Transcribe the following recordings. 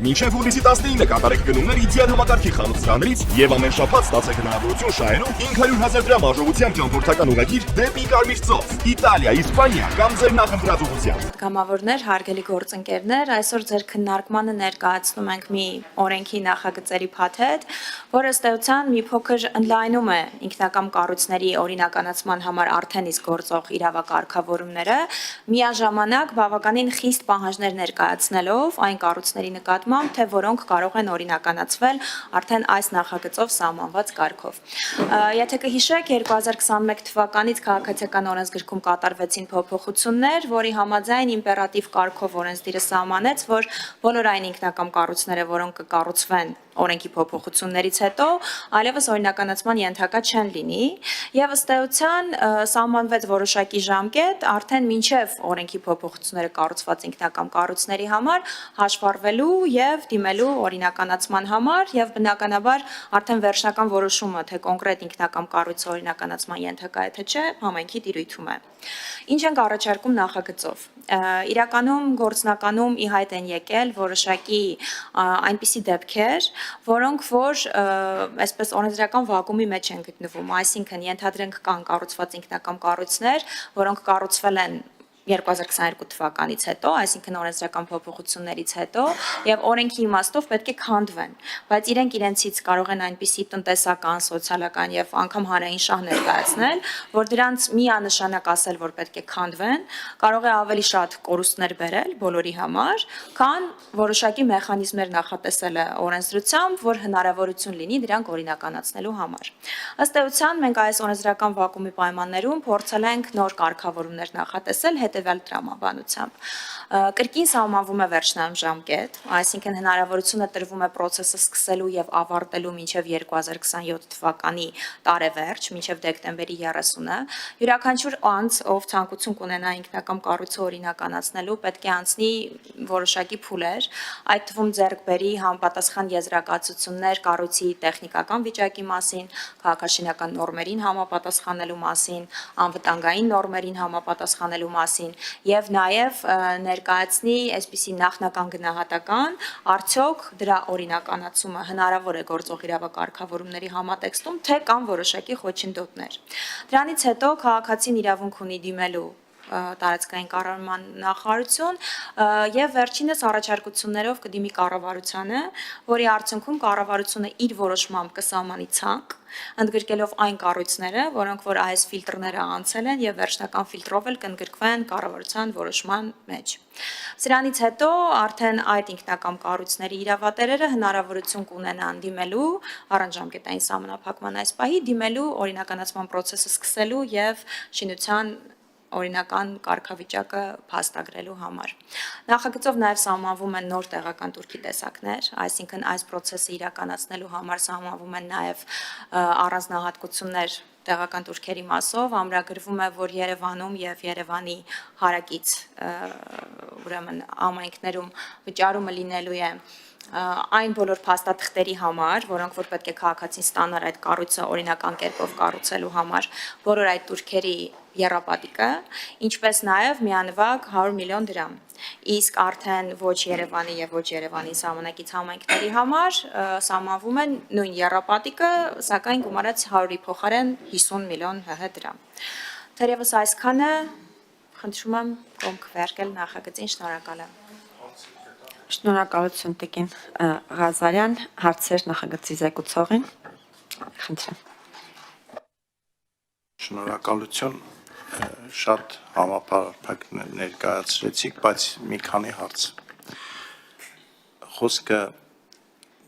Մինչև հուլիսի 19-ը կատարեք գնումներ իդեալ համակարգի խանութներից եւ ամեն շաբաթ ստացեք հնարավորություն շահելու 500,000 դրամ արժողությամբ ճամփորդական ուղղագիր դեպի Կարմիր ծով, Իտալիա, Իսպանիա կամ ձեր նախընտրած ուղղությամբ։ Կամավորներ, հարգելի գործընկերներ, այսօր ձեր քննարկմանը ներկայացնում ենք մի օրենքի նախագծերի փաթեթ, որը ըստ էության մի փոքր ընդլայնում է ինքնակամ կառույցների օրինականացման համար արդեն իսկ գործող իրավակարգավորումները, միաժամանակ բավականին խիստ պահանջներ ներկայացնելով այն կառույցների նկատմամբ, թե որոնք կարող են օրինականացվել արդեն այս նախագծով սահմանված կարգով։ Եթե կհիշեք, 2021 թվականից քաղաքացիական օրենսգրքում կատարվեցին փոփոխություններ, որի համաձայն իմպերատիվ կարգով օրենսդիրը սահմանեց, որ բոլոր այն ինքնակամ կառույցները, որոնք կկառուցվեն օրենքի փոփոխություններից հետո, այլևս օրինականացման ենթակա չեն լինի, եւ ըստ էության սահմանվեց որոշակի ժամկետ արդեն մինչև օրենքի փոփոխությունները կառուցված ինքնակամ կառույցների համար հաշվառվելու եւ դիմելու օրինականացման համար եւ բնականաբար արդեն վերջնական որոշումը, թե կոնկրետ ինքնակամ կառույցը օրինականացման ենթակա է թե չէ, համայնքի տիրույթում է։ Ինչ ենք առաջարկում նախագծով։ Իրականում գործնականում ի հայտ են եկել որոշակի այնպիսի դեպքեր, որոնք որ այսպես օրենսդրական վակուումի մեջ են գտնվում, այսինքն ենթադրենք կան կառուցված ինքնակամ կառույցներ, որոնք կառուցվել են 2022 թվականից հետո, այսինքն օրենսդրական փոփոխություններից հետո, եւ օրենքի իմաստով պետք է քանդվեն, բայց իրենք իրենցից կարող են այնպիսի տնտեսական, սոցիալական եւ անգամ հանրային շահ ներկայացնել, որ դրանց միանշանակ ասել, որ պետք է քանդվեն, կարող է ավելի շատ կորուստներ բերել բոլորի համար, քան որոշակի մեխանիզմներ նախատեսելը օրենսդրությամբ, որ հնարավորություն լինի դրանք օրինականացնելու համար։ Ըստ էության մենք այս օրենսդրական վակուումի պայմաններում փորձել ենք նոր կարգավորումներ նախատեսել հետևյալ տրամաբանությամբ։ Կրկին սահմանվում է վերջնային ժամկետ, այսինքն հնարավորությունը տրվում է process-ը սկսելու եւ ավարտելու մինչեւ 2027 թվականի տարեվերջ, մինչեւ դեկտեմբերի 30-ը։ Յուրաքանչյուր անձ, ով ցանկություն կունենա ինքնակամ կառույցը օրինականացնելու, պետք է անցնի որոշակի փուլեր, այդ թվում ձեռք բերի համապատասխան եզրակացություններ կառույցի տեխնիկական վիճակի մասին, քաղաքաշինական նորմերին համապատասխանելու մասին, անվտանգային նորմերին համապատասխանելու մասին եւ նաեւ ներկայացնի այսպիսի նախնական գնահատական, արդյոք դրա օրինականացումը հնարավոր է գործող իրավակարգավորումների համատեքստում, թե կան որոշակի խոչընդոտներ։ Դրանից հետո քաղաքացին իրավունք ունի դիմելու տարածքային կառավարման նախարարություն եւ վերջինս առաջարկություններով կդիմի կառավարությանը, որի արդյունքում կառավարությունը իր որոշմամբ կսահմանի ցանկ, ընդգրկելով այն կառույցները, որոնք որ այս ֆիլտրները անցել են եւ վերջնական ֆիլտրով էլ կընդգրկվեն կառավարության որոշման մեջ։ Սրանից հետո արդեն այդ ինքնակամ կառույցների իրավատերերը հնարավորություն կունենան դիմելու առանց ժամկետային սահմանափակման այս պահի դիմելու օրինականացման process-ը սկսելու եւ շինության օրինական կարգավիճակը փաստագրելու համար։ Նախագծով նաև սահմանվում են նոր տեղական турքի տեսակներ, այսինքն այս process-ը իրականացնելու համար սահմանվում են նաև առանձնահատկություններ տեղական турքերի մասով, ամրագրվում է, որ Երևանում եւ Երևանի հարակից ուրեմն համայնքներում վճարումը լինելու է այն բոլոր փաստաթղթերի համար, որոնք որ պետք է քաղաքացին ստանար այդ կառույցը օրինական կերպով կառուցելու համար, բոլոր այդ турքերի եռապատիկը, ինչպես նաև միանվագ 100 միլիոն դրամ։ Իսկ արդեն ոչ Երևանի եւ ոչ Երևանի սահմանակից համայնքների համար սահմանվում է նույն եռապատիկը, սակայն գումարած 100-ի փոխարեն 50 միլիոն ՀՀ դրամ։ Թերևս այսքանը, խնդրում եմ կողմ քվեարկել նախագծին, շնորհակալ եմ։ Շնորհակալություն Տիկին Ղազարյան, հարցեր նախագծի զեկուցողին։ Խնդրեմ։ Շնորհակալություն, շատ համապարփակ ներկայացրեցիք, բայց մի քանի հարց։ Խոսքը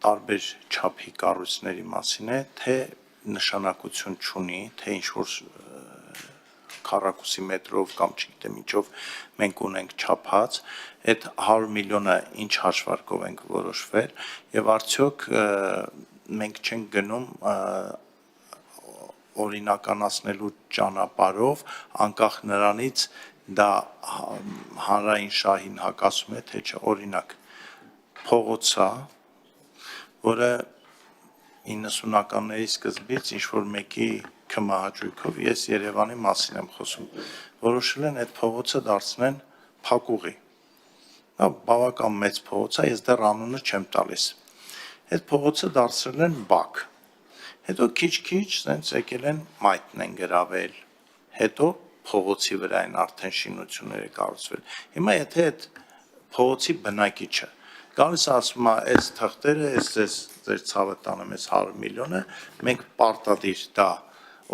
տարբեր չափի կառույցների մասին է, թե նշանակություն չունի, թե ինչ-որ քառակուսի մետրով կամ չգիտեմ ինչով մենք ունենք չափած, այդ 100 միլիոնը ինչ հաշվարկով ենք որոշվել եւ արդյոք մենք չենք գնում օրինականացնելու ճանապարհով, անկախ նրանից դա հանրային շահին հակասում է, թե չէ, օրինակ փողոցա, որը 90-ականների սկզբից ինչ-որ մեկի քմահաճույքով, ես Երևանի մասին եմ խոսում, որոշել են այդ փողոցը դարձնեն փակուղի, Դա բավական մեծ փողոց է, ես դեռ անունը չեմ տալիս։ Այդ փողոցը դարձրել են բակ։ Հետո քիչ-քիչ սենց եկել են մայթն են գրավել։ Հետո փողոցի վրա են արդեն շինությունները կառուցվել։ Հիմա եթե այդ փողոցի բնակիչը գալիս ասում է, այս թղթերը, այս ձեր ցավը տանեմ, այս 100 միլիոնը, մենք պարտադիր դա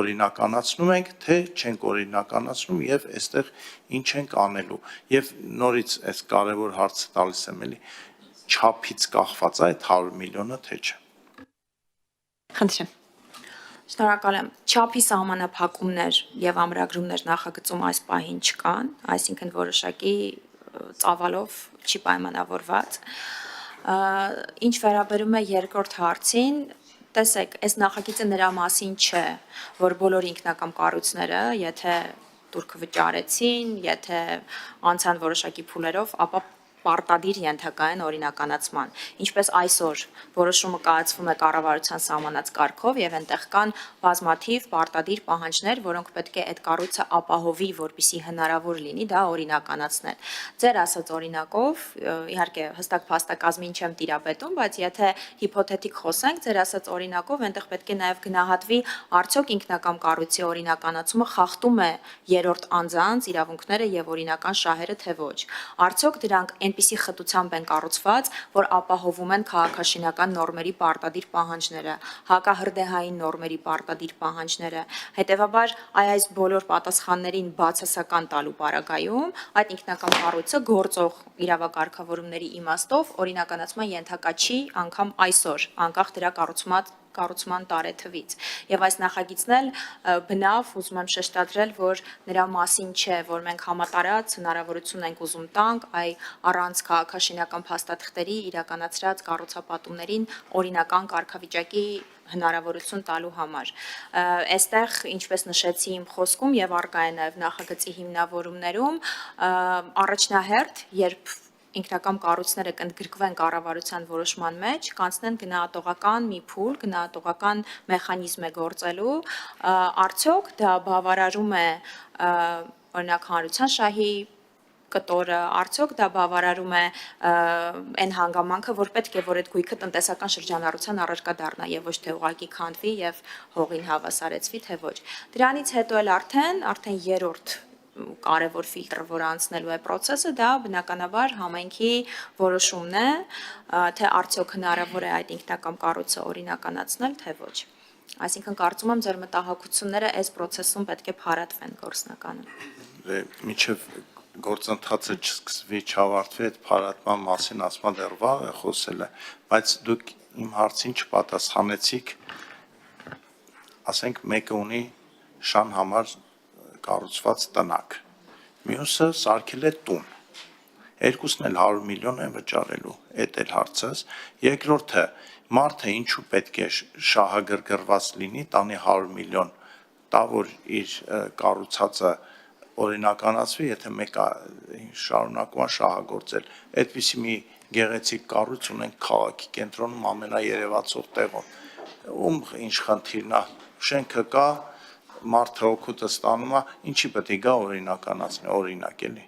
օրինականացնում ենք, թե չենք օրինականացնում եւ այստեղ ինչ ենք անելու։ Եվ նորից այս կարևոր հարցը տալիս եմ էլի, չափից կախված է այդ 100 միլիոնը, թե չէ։ Խնդրեմ։ Շնորհակալ եմ։ Չափի սահմանափակումներ եւ ամրագրումներ նախագծում այս պահին չկան, այսինքն որոշակի ծավալով չի պայմանավորված։ Ինչ վերաբերում է երկրորդ հարցին, տեսեք, այս նախագիծը նրա մասին չէ, որ բոլոր ինքնակամ կառույցները, եթե տուրքը վճարեցին, եթե անցան որոշակի փուլերով, ապա պարտադիր ենթակա են օրինականացման։ Ինչպես այսօր որոշումը կայացվում է կառավարության սահմանած կարգով եւ այնտեղ կան բազմաթիվ պարտադիր պահանջներ, որոնք պետք է այդ կառույցը ապահովի, որպեսզի հնարավոր լինի դա օրինականացնել։ Ձեր ասած օրինակով, իհարկե հստակ փաստակազմին չեմ տիրապետում, բայց եթե հիփոթետիկ խոսենք, ձեր ասած օրինակով այնտեղ պետք է նաեւ գնահատվի արդյոք ինքնակամ կառույցի օրինականացումը խախտում է երրորդ անձանց իրավունքները եւ օրինական շահերը, թե ոչ։ Արդյոք դրանք այնպիսի խտությամբ են կառուցված, որ ապահովում են քաղաքաշինական նորմերի պարտադիր պահանջները, հակահրդեհային նորմերի պարտադիր պահանջները։ Հետևաբար, այս բոլոր պատասխաններին բացասական տալու պարագայում այդ ինքնակամ կառույցը գործող իրավակարգավորումների իմաստով օրինականացման ենթակա չի անգամ այսօր, անկախ դրա կառուցման տարեթվից։ Եվ այս նախագիծն էլ բնավ ուզում եմ շեշտադրել, որ նրա մասին չէ, որ մենք համատարած հնարավորություն ենք ուզում տանք առանց քաղաքաշինական փաստաթղթերի իրականացրած կառուցապատումներին օրինական կարգավիճակի հնարավորություն տալու համար։ Այստեղ, ինչպես նշեցի իմ խոսքում եւ առկա է նաեւ նախագծի հիմնավորումներում, առաջնահերթ, երբ ինքնակամ կառույցները կընդգրկվեն կառավարության որոշման մեջ, կանցնեն գնահատողական մի փուլ, գնահատողական մեխանիզմ է գործելու, արդյոք դա բավարարում է օրինակ հանրության շահի կտորը, արդյոք դա բավարարում է այն հանգամանքը, որ պետք է, որ այդ գույքը տնտեսական շրջանառության առարկա դառնա եւ ոչ թե ուղղակի քանդվի եւ հողին հավասարեցվի, թե ոչ։ Դրանից հետո էլ արդեն երրորդ կարևոր ֆիլտրը, որ անցնելու է process-ը, դա բնականաբար համայնքի որոշումն է, թե արդյոք հնարավոր է այդ ինքնակամ կառույցը օրինականացնել, թե ոչ։ Այսինքն կարծում եմ ձեր մտահոգությունները այս process-ում պետք է փարատվեն գործնականում։ Մինչև գործընթացը չսկսվի, չավարտվի, այդ փարատման մասին ասма դեռ վաղ է խոսել է, բայց դուք իմ հարցին չպատասխանեցիք, ասենք մեկը ունի շան համար կառուցված տնակ, մյուսը սարքել է տուն, երկուսն էլ 100 միլիոն են վճարելու, այդ էլ հարցս, երկրորդը մարդը ինչու պետք է շահագրգռված լինի, տանի 100 միլիոն, տա որ իր կառուցածը օրինականացվի, եթե մեկը շարունակում է շահագործել, այդպիսի մի գեղեցիկ կառույց ունենք քաղաքի կենտրոնում ամենաերևացող տեղում, ինչ խնդիրն է, շենքը կա, մարդը օգուտը ստանում է, ինչի պետք է գա օրինականացնի, օրինակ էլի։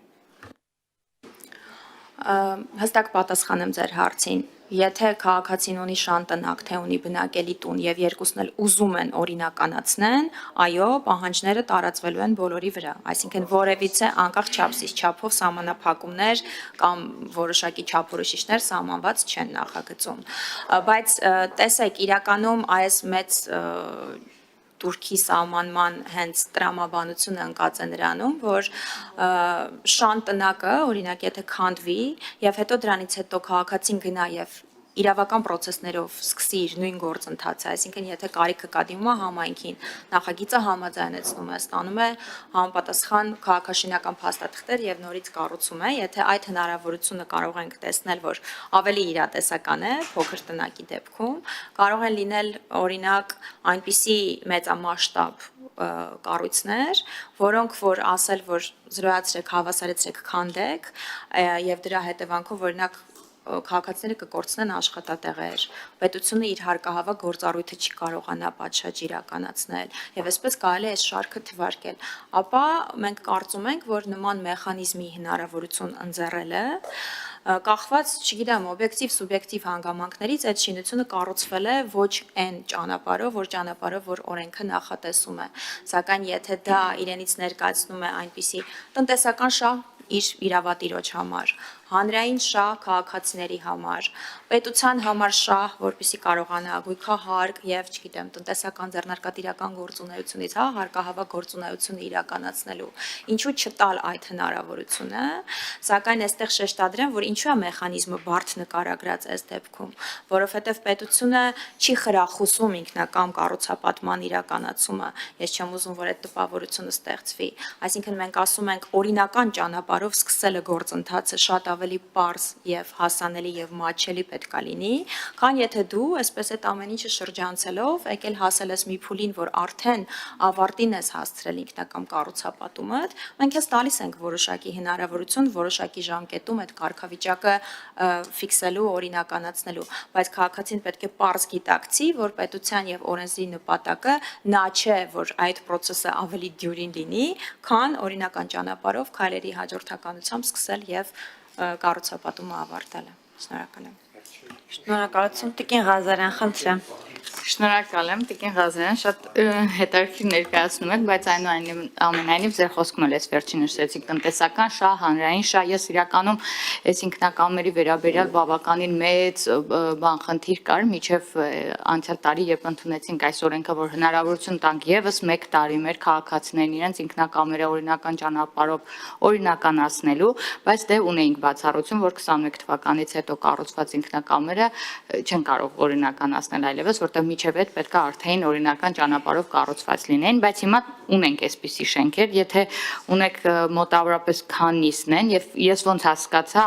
Հստակ պատասխանեմ ձեր հարցին։ Եթե քաղաքացին ունի շան տնակ, թե ունի բնակելի տուն եւ երկուսն էլ ուզում են օրինականացնեն, այո, պահանջները տարածվելու են բոլորի վրա, այսինքն որևիցե անկախ չափսից չափով սահմանափակումներ կամ որոշակի չափորոշիչներ սահմանված չեն նախագծում։ Բայց տեսեք, իրականում այս մեծ Թուրքի սահմանման հենց տրամաբանությունը ընկած է նրանում, որ շան տնակը, օրինակ, եթե քանդվի եւ հետո դրանից հետո քաղաքացին գնա եւ իրավական process-ներով սկսի իր նույն գործընթացը, այսինքն եթե կարիքը կա դիմումա համայնքին, նախագիծը համաձայնեցնում է, ստանում է համապատասխան քաղաքաշինական փաստաթղթեր եւ նորից կառուցում է, եթե այդ հնարավորությունը կարող ենք տեսնել, որ ավելի իրատեսական է փոքր տնակի դեպքում, կարող են լինել օրինակ այնպիսի մեծամասշտաբ կառույցներ, որոնք որ ասել, որ զրոյացրեք, հավասարեցրեք, քանդեք եւ դրա հետևանքով օրինակ քաղաքացիները կկորցնեն աշխատատեղեր, պետությունը իր հարկահավաք գործառույթը չի կարողանա պատշաճ իրականացնել եւ այսպես կարելի է այս շարքը թվարկել, ապա մենք կարծում ենք, որ նման մեխանիզմի հնարավորություն ընձեռելը կախված, չգիտեմ, օբյեկտիվ, սուբյեկտիվ հանգամանքներից այդ շինությունը կառուցվել է ոչ այն ճանապարհով, որ օրենքը նախատեսում է։ Սակայն եթե դա իրենից ներկայացնում է այնպիսի տնտեսական շահ իր իրավատիրոջ համար, հանրային շահ քաղաքացիների համար, պետության համար շահ, որպեսզի կարողանա գույքահարկ եւ, չգիտեմ, տնտեսական ձեռնարկատիրական գործունեությունից, հարկահավաք գործունեությունը իրականացնելու, ինչու չտալ այդ հնարավորությունը, սակայն այստեղ շեշտադրեմ, որ ինչու է մեխանիզմը բարդ նկարագրած այս դեպքում, որովհետեւ պետությունը չի խրախուսում ինքնակամ կառուցապատման իրականացումը, ես չեմ ուզում, որ այդ տպավորությունը ստեղծվի, այսինքն մենք ասում ենք օրինական ճանապարհով սկսելը գործընթացը շատ ավելի պարզ եւ հասանելի եւ մատչելի պետք է լինի, քան եթե դու այսպես այդ ամեն ինչը շրջանցելով եկել հասել ես մի փուլին, որ արդեն ավարտին ես հասցրել ինքնակամ կառուցապատումդ, մենք ես տալիս ենք որոշակի հնարավորություն, որոշակի ժամկետում այդ կարգավիճակը ֆիքսելու, օրինականացնելու, բայց քաղաքացին պետք է պարզ գիտակցի, որ պետության եւ օրենսդրի նպատակը նա չէ, որ այդ process-ը ավելի դյուրին լինի, քան օրինական ճանապարհով քայլերի հաջորդականությամբ սկսել եւ կառուցապատումը ավարտելը։ Շնորհակալ եմ։ Շնորհակալություն, Տիկին Ղազարյան, խնդրեմ։ Շնորհակալ եմ, Տիկին Ղազարյան, շատ հետաքրքիր ներկայացնում եք, բայց այնուամենայնիվ ձեր խոսքում էլ էս վերջին նշեցիք տնտեսական շահ, հանրային շահ, ես իրականում այս ինքնակամերի վերաբերյալ բավականին մեծ խնդիր կար, մինչև անցյալ տարի, երբ ընդունեցինք այս օրենքը, որ հնարավորություն տանք եւս 1 տարի մեր քաղաքացիներին իրենց ինքնակամերը օրինական ճանապարհով օրինականացնելու, բայց դե ունեինք բացառություն, որ 21 թվականից հետո կառուցված ինքնակամերը չեն կարող օրինականացնել այլևս, որտեղ միջև այդ պետք է արդեն օրինական ճանապարհով կառուցված լինեն, բայց հիմա ունենք այսպիսի շենքեր, եթե ունեք մոտավորապես քանիսն են, եւ ես ոնց հասկացա,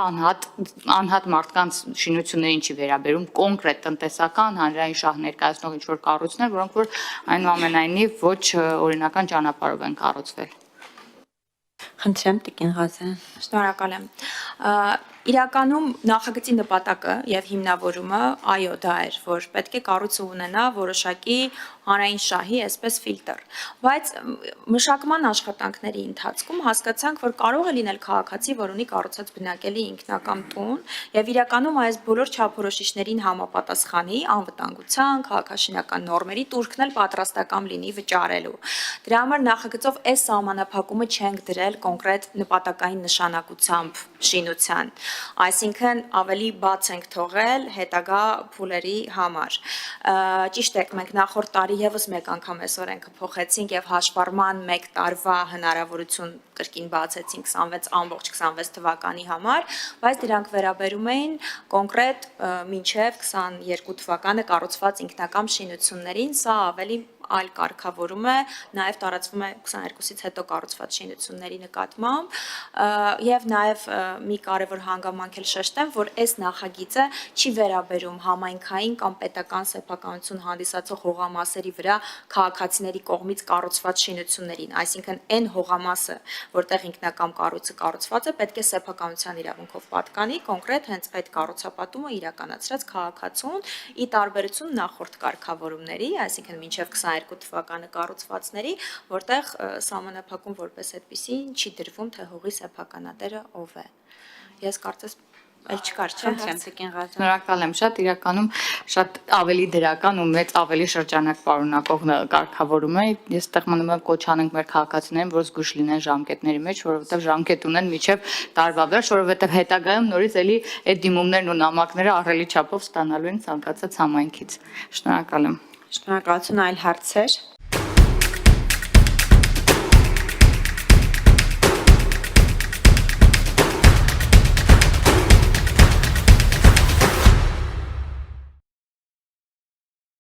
անհատ մարդկանց շինություններին չի վերաբերում կոնկրետ տնտեսական հանրային շահ ներկայացնող ինչ-որ կառույցներ, որոնք որ այնուամենայնիվ ոչ օրինական ճանապարհով են կառուցվել։ Խնդրեմ, Տիկին Ղազարյան։ Շնորհակալ եմ։ Իրականում նախագծի նպատակը եւ հիմնավորումը այո դա էր, որ պետք է կառույցը ունենա որոշակի հանրային շահի այսպես ֆիլտր, բայց մշակման աշխատանքների ընթացքում հասկացանք, որ կարող է լինել քաղաքացի, որ ունի կառուցած բնակելի ինքնակամ տուն եւ իրականում այս բոլոր չափորոշիչներին համապատասխանի անվտանգության, քաղաքաշինական նորմերի տուրքն էլ պատրաստական լինի վճարելու։ Դրա համար նախագծով այս սահմանափակումը չենք դրել կոնկրետ նպատակային նշանակությամբ շինության, այսինքն ավելի բաց ենք թողել հետագա փուլերի համար։ Ճիշտ է, մենք նախորդ տարի եւս մեկ անգամ այս օրենքը փոխեցինք եւ հաշվառման 1 տարվա հնարավորություն կրկին բացեցինք 26 թվականի համար, բայց դրանք վերաբերում էին կոնկրետ մինչև 22 թվականը կառուցված ինքնակամ շինություններին, սա ավելի այլ կարգավորում է, նաև տարածվում է 22-ից հետո կառուցված շինությունների նկատմամբ եւ նաև մի կարևոր հանգամանք էլ շեշտեմ, որ այս նախագիծը չի վերաբերում համայնքային կամ պետական սեփականություն հանդիսացող հողամասերի վրա քաղաքացիների կողմից կառուցված շինություններին, այսինքն այն հողամասը, որտեղ ինքնակամ կառույցը կառուցված է, պետք է սեփականության իրավունքով պատկանի կոնկրետ հենց այդ կառուցապատումը իրականացրած քաղաքացուն՝ ի տարբերություն նախորդ կարգավորումների, այսինքն մինչև 22 թվականը կառուցվածների, որտեղ սահմանափակում որպես այդպիսի չի դրվում, թե հողի սեփականատերը ով է։ Ես կարծես այլ չկար, չէ՞։ Խնդրեմ, Տիկին Ղազարյան։ Շնորհակալ եմ շատ, իրականում շատ ավելի դրական ու մեծ ավելի շրջանակ պարունակող կարգավորում է։ Ես այդտեղ մնում եմ կոչ անենք մեր քաղաքացիներին, որ զգուշ լինեն ժամկետների մեջ, որովհետև ժամկետ ունեն միջև տարվա վերջ, որովհետև հետագայում նորից էլի այդ դիմումներն ու նամակները ահռելի չափով ստանալու են ցանկացած համայնքից։ Շնորհակալ եմ։ Շնորհակալություն, այլ հարցեր։